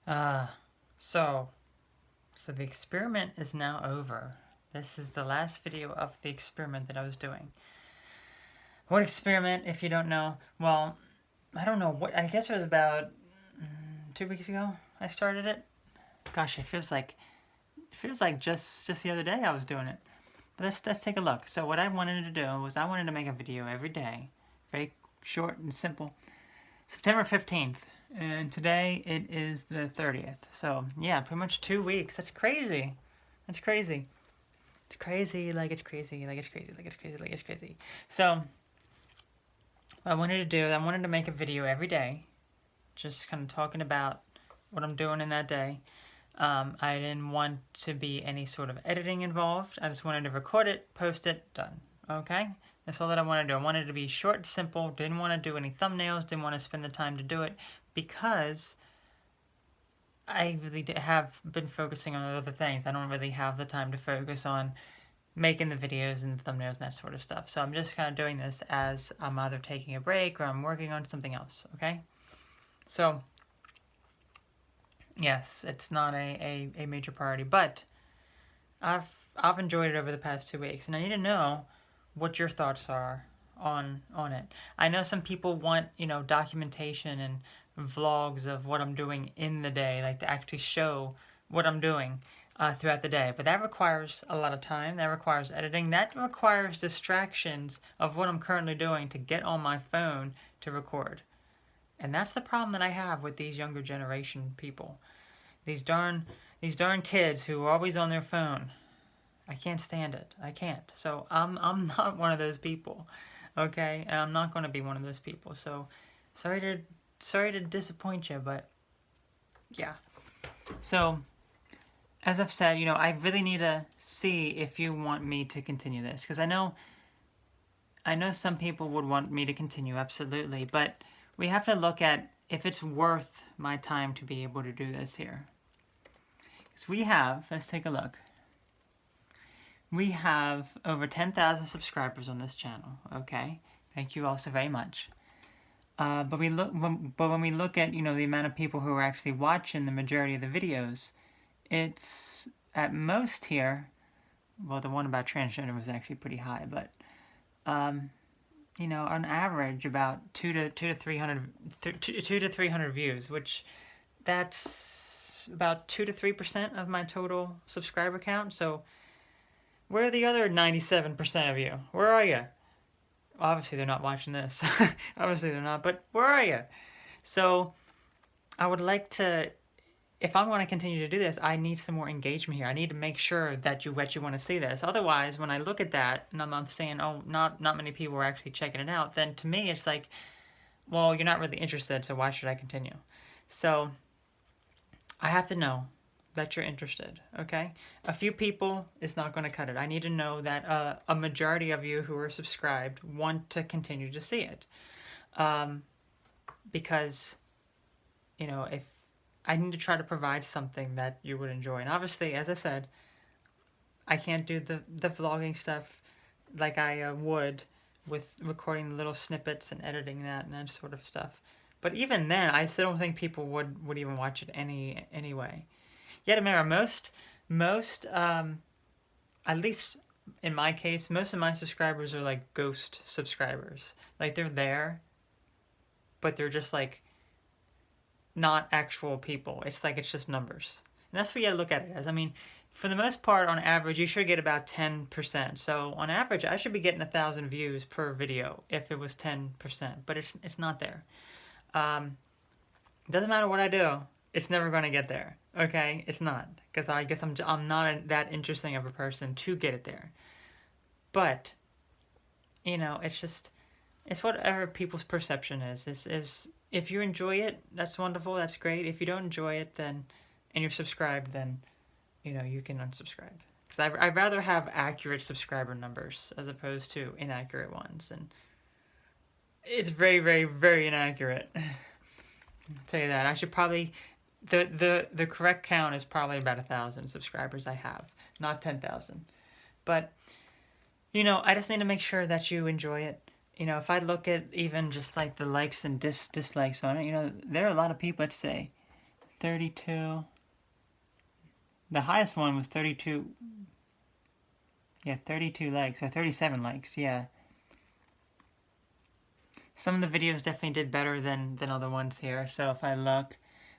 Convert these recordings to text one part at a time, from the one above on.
Uh, so, so the experiment is now over. This is the last video of the experiment that I was doing. What experiment, if you don't know? Well, I don't know what, I guess it was about 2 weeks ago I started it. Gosh, it feels like just the other day I was doing it. But let's take a look. So what I wanted to do was I wanted to make a video every day, very short and simple. September 15th, and today it is the 30th. So yeah, pretty much 2 weeks. That's crazy. That's crazy. It's crazy, like it's crazy, like it's crazy, like it's crazy, like it's crazy. So what I wanted to do is I wanted to make a video every day, just kind of talking about what I'm doing in that day. I didn't want to be any sort of editing involved. I just wanted to record it, post it, done. Okay? That's all that I wanted to do. I wanted it to be short, simple, didn't want to do any thumbnails, didn't want to spend the time to do it because I really have been focusing on other things. I don't really have the time to focus on making the videos and the thumbnails and that sort of stuff. So I'm just kind of doing this as I'm either taking a break or I'm working on something else, okay? So, yes, it's not a major priority, but I've enjoyed it over the past 2 weeks, and I need to know what your thoughts are on it. I know some people want, documentation and vlogs of what I'm doing in the day, like to actually show what I'm doing throughout the day. But that requires a lot of time. That requires editing. That requires distractions of what I'm currently doing to get on my phone to record. And that's the problem that I have with these younger generation people. These darn kids who are always on their phone. I can't stand it. I can't. So I'm not one of those people, okay? And I'm not going to be one of those people. So sorry to disappoint you, but yeah. So as I've said, I really need to see if you want me to continue this, because I know some people would want me to continue, absolutely, but we have to look at if it's worth my time to be able to do this here. Because let's take a look. We have over 10,000 subscribers on this channel, okay? Thank you all so very much. But when we look at, the amount of people who are actually watching the majority of the videos, it's at most here, well, the one about transgender was actually pretty high, but, on average about 2 to 300 views, which that's about 2 to 3% of my total subscriber count. So where are the other 97% of you? Where are you? Obviously, they're not watching this. Obviously, they're not, but where are you? So, I would like to, if I want to continue to do this, I need some more engagement here. I need to make sure that you want to see this. Otherwise, when I look at that and I'm saying, oh, not many people are actually checking it out, then to me, it's like, well, you're not really interested, so why should I continue? So, I have to know that you're interested, okay? A few people is not going to cut it. I need to know that a majority of you who are subscribed want to continue to see it. Because, if I need to try to provide something that you would enjoy. And obviously, as I said, I can't do the vlogging stuff like I would with recording the little snippets and editing that and that sort of stuff. But even then, I still don't think people would even watch it anyway. Yet, remember, most, at least in my case, most of my subscribers are like ghost subscribers. Like they're there, but they're just like not actual people. It's like it's just numbers. And that's what you gotta look at it as. I mean, for the most part, on average, you should get about 10%. So on average, I should be getting 1,000 views per video if it was 10%, but it's not there. It doesn't matter what I do, it's never going to get there. Okay, it's not, because I guess I'm not that interesting of a person to get it there. But it's whatever people's perception is. Is if you enjoy it, that's wonderful, that's great. If you don't enjoy it, then and you're subscribed, then you can unsubscribe. Because I'd rather have accurate subscriber numbers as opposed to inaccurate ones, and it's very, very, very inaccurate. I'll tell you that. I should probably the correct count is probably about 1,000 subscribers I have, not 10,000. But I just need to make sure that you enjoy it. If I look at even just like the likes and dislikes on it, there are a lot of people that say 32. The highest one was 32. Yeah, 32 likes, or 37 likes, yeah. Some of the videos definitely did better than other ones here. So if I look,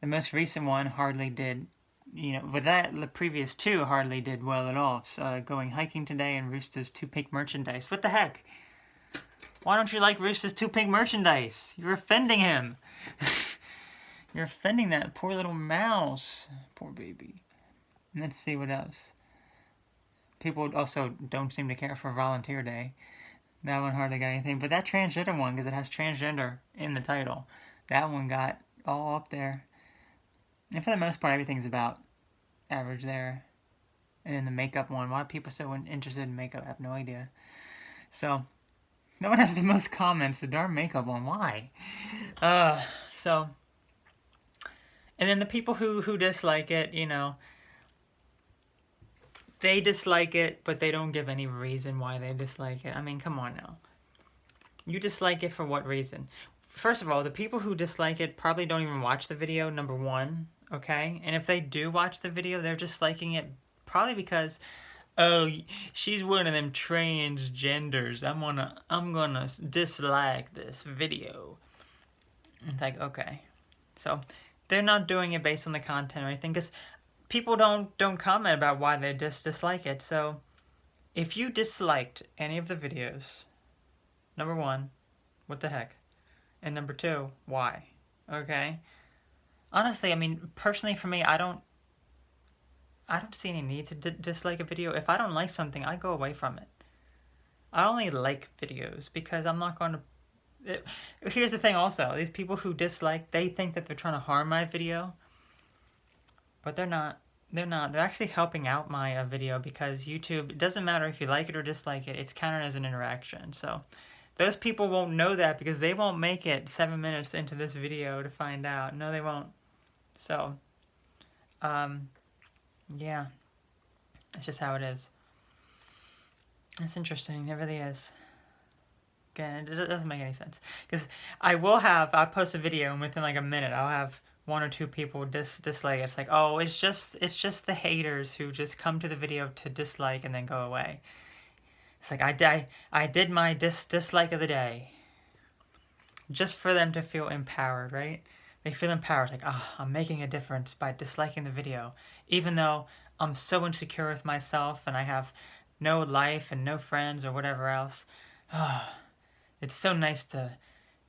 the most recent one hardly did, with that, the previous two hardly did well at all. So, going hiking today and Rooster's 2 pink merchandise. What the heck? Why don't you like Rooster's 2 pink merchandise? You're offending him. You're offending that poor little mouse. Poor baby. Let's see what else. People also don't seem to care for Volunteer Day. That one hardly got anything. But that transgender one, because it has transgender in the title, that one got all up there. And for the most part, everything's about average there. And then the makeup one, why are people so interested in makeup? I have no idea. So, no one has the most comments. The darn makeup one, why? So, and then the people who dislike it, they dislike it, but they don't give any reason why they dislike it. I mean, come on now. You dislike it for what reason? First of all, the people who dislike it probably don't even watch the video, number one, okay? And if they do watch the video, they're disliking it probably because, oh, she's one of them transgenders. I'm gonna dislike this video. It's like, okay. So, they're not doing it based on the content or anything, because people don't comment about why they dislike it. So if you disliked any of the videos, number one, what the heck? And number two, why? Okay? Honestly, I mean, personally for me, I don't see any need to dislike a video. If I don't like something, I go away from it. I only like videos because I'm not going to... Here's the thing also. These people who dislike, they think that they're trying to harm my video. But they're not. They're not. They're actually helping out my video, because YouTube, it doesn't matter if you like it or dislike it, it's counted as an interaction. So those people won't know that because they won't make it 7 minutes into this video to find out. No, they won't. So, yeah. That's just how it is. It's interesting. It really is. Again, it doesn't make any sense. Because I'll post a video and within like a minute I'll have one or two people dislike it. It's like, oh, it's just the haters who just come to the video to dislike and then go away. It's like, I did my dislike of the day. Just for them to feel empowered, right? They feel empowered, like, oh, I'm making a difference by disliking the video. Even though I'm so insecure with myself and I have no life and no friends or whatever else. Oh, it's so nice to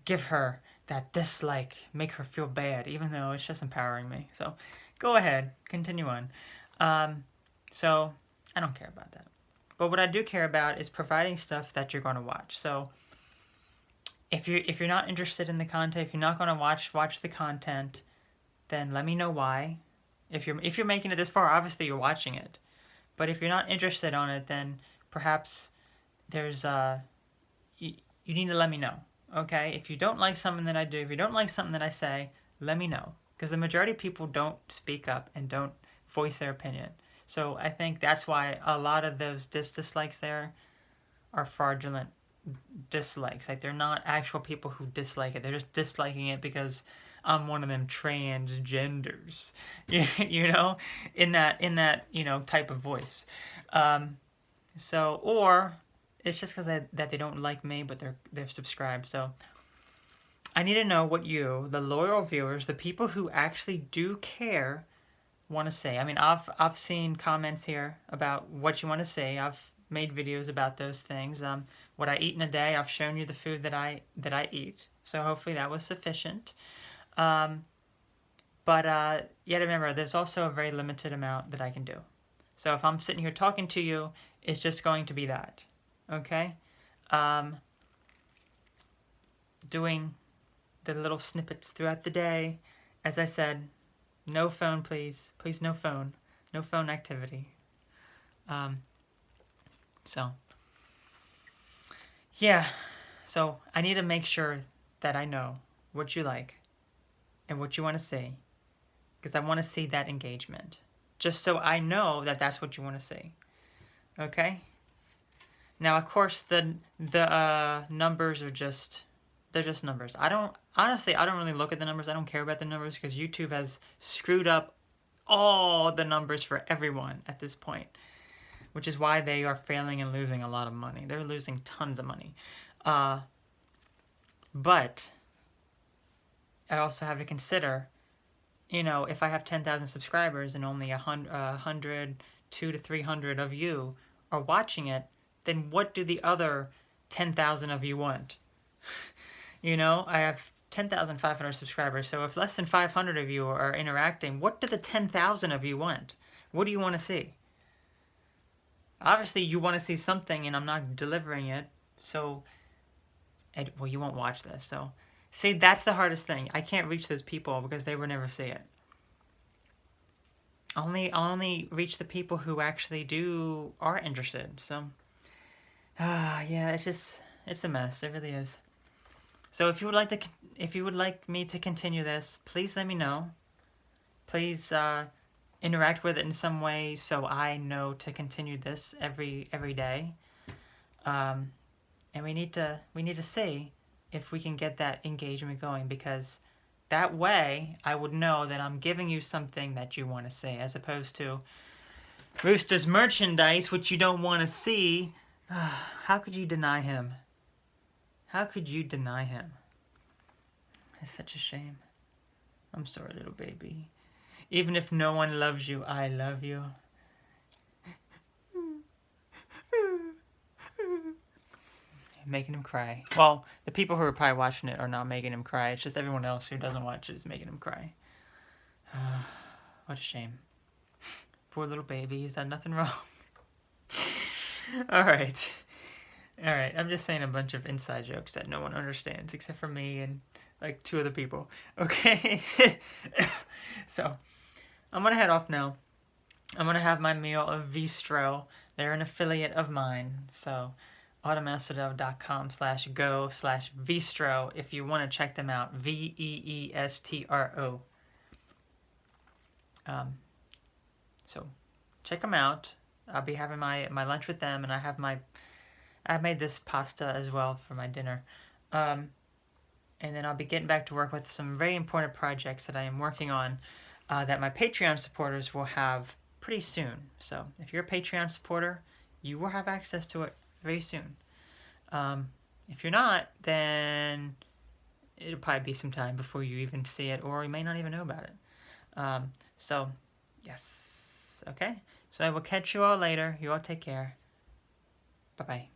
give her that dislike, make her feel bad, even though it's just empowering me. So, go ahead, continue on. So, I don't care about that. But what I do care about is providing stuff that you're going to watch. So, if you're not interested in the content, if you're not going to watch the content, then let me know why. If you're making it this far, obviously you're watching it. But if you're not interested on it, then perhaps there's you need to let me know. Okay, if you don't like something that I do, if you don't like something that I say, let me know. Because the majority of people don't speak up and don't voice their opinion. So I think that's why a lot of those dislikes there are fraudulent dislikes. Like, they're not actual people who dislike it. They're just disliking it because I'm one of them transgenders. You know, in that type of voice. So, or it's just because that they don't like me, but they're subscribed. So I need to know what you, the loyal viewers, the people who actually do care, want to say. I mean, I've seen comments here about what you want to say. I've made videos about those things. What I eat in a day. I've shown you the food that I eat. So hopefully that was sufficient. But yet remember, there's also a very limited amount that I can do. So if I'm sitting here talking to you, it's just going to be that. Okay? Doing the little snippets throughout the day. As I said, no phone, please. Please, no phone. No phone activity. So, yeah. So, I need to make sure that I know what you like and what you want to see. Because I want to see that engagement. Just so I know that that's what you want to see. Okay? Now, of course, the numbers are they're just numbers. I honestly, I don't really look at the numbers. I don't care about the numbers because YouTube has screwed up all the numbers for everyone at this point, which is why they are failing and losing a lot of money. They're losing tons of money. But I also have to consider, you know, if I have 10,000 subscribers and only 100, 200 to 300 of you are watching it, then what do the other 10,000 of you want? You know, I have 10,500 subscribers, so if less than 500 of you are interacting, what do the 10,000 of you want? What do you want to see? Obviously, you want to see something, and I'm not delivering it, so, well, you won't watch this, so. See, that's the hardest thing. I can't reach those people because they will never see it. I'll only reach the people who actually are interested, so. Yeah, it's a mess, it really is. So if you would like me to continue this, please let me know. Please interact with it in some way so I know to continue this every day. And we need to see if we can get that engagement going, because that way I would know that I'm giving you something that you want to see, as opposed to Rooster's merchandise, which you don't want to see. How could you deny him? How could you deny him? It's such a shame. I'm sorry, little baby. Even if no one loves you, I love you. Making him cry. Well, the people who are probably watching it are not making him cry. It's just everyone else who doesn't watch it is making him cry. What a shame. Poor little baby. He's done nothing wrong. Alright. Alright, I'm just saying a bunch of inside jokes that no one understands except for me and like 2 other people. Okay? So, I'm gonna head off now. I'm gonna have my meal of Vistro. They're an affiliate of mine. So, automasterdove.com/go/Vistro if you want to check them out. VEESTRO. So, check them out. I'll be having my lunch with them, and I made this pasta as well for my dinner. And then I'll be getting back to work with some very important projects that I am working on that my Patreon supporters will have pretty soon. So if you're a Patreon supporter, you will have access to it very soon. If you're not, then it'll probably be some time before you even see it, or you may not even know about it. So, yes. Okay? So I will catch you all later. You all take care. Bye-bye.